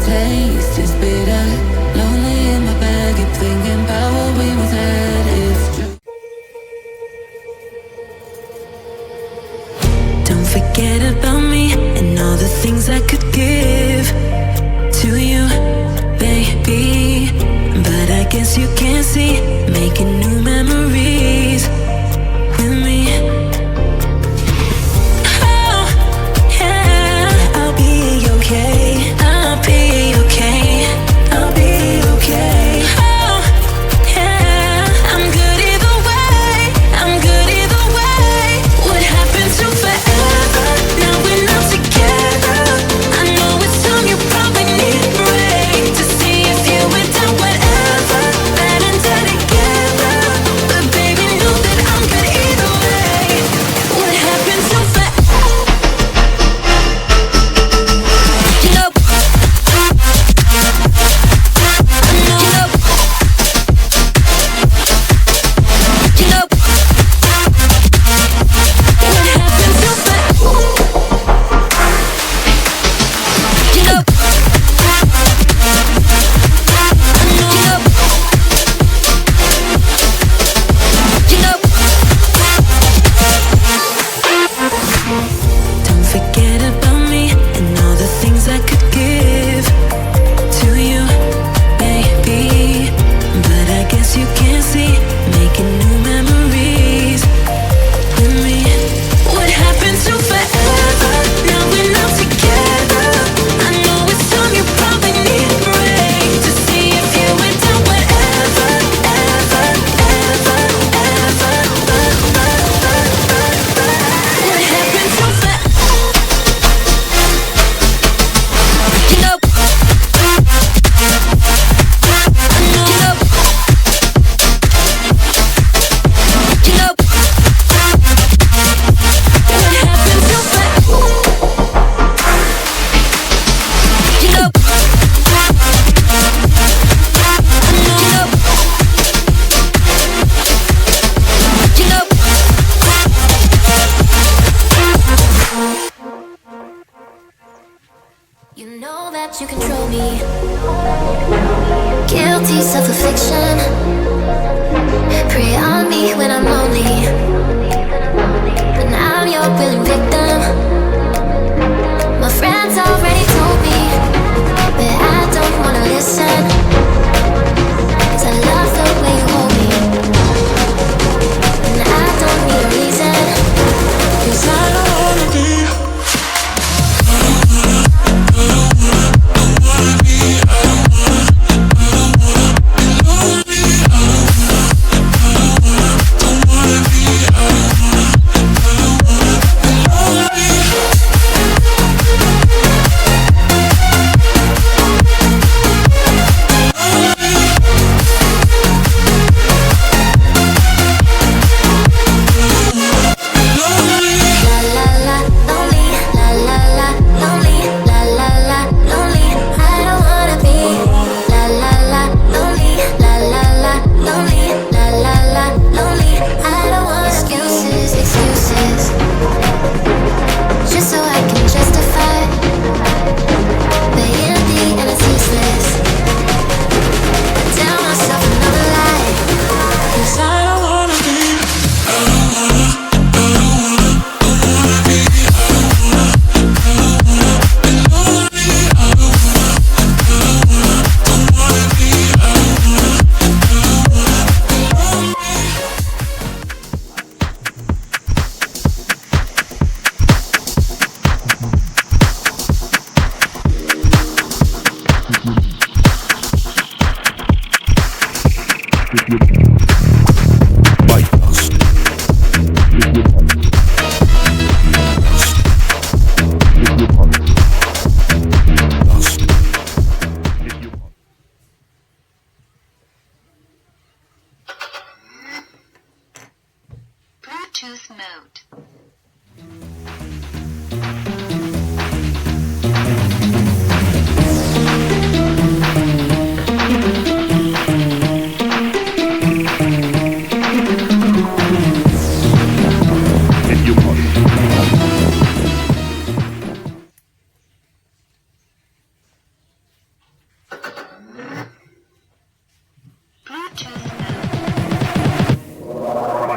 taste is bitter. Lonely in my bed, keep thinking about what we was at. It's true. Don't forget about me and all the things I could give to you, baby. But I guess you can't see, making new memories with me. Oh, yeah, I'll be okay. I'll be okay. I'll be okay. Oh, yeah, I'm good either way. I'm good either way. What happened to forever? Now we're not together. I know it's time you probably need a break to see if you were done whatever. Bad and dead together. But baby, know that I'm good either way. What happened to forever? You know, you know, what happened to forever? You know, don't forget about me and all the things I could give to you, baby. But I guess you can't see, making new memories with me. What happened to forever? Now we're not together. I know it's time you probably need a break to see if you were done whatever, ever, ever, ever. What happened to forever? You know, you know, what happened to forever? You know, you know, you know that you control me. Guilty self-affliction. Prey on me when I'm lonely. But now I'm your willing victim. My friends already told me, but I don't wanna listen. 'Cause I love the way you hold me. And I don't need a reason. 'Cause I don't wanna be. Bluetooth mode.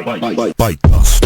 Bypass.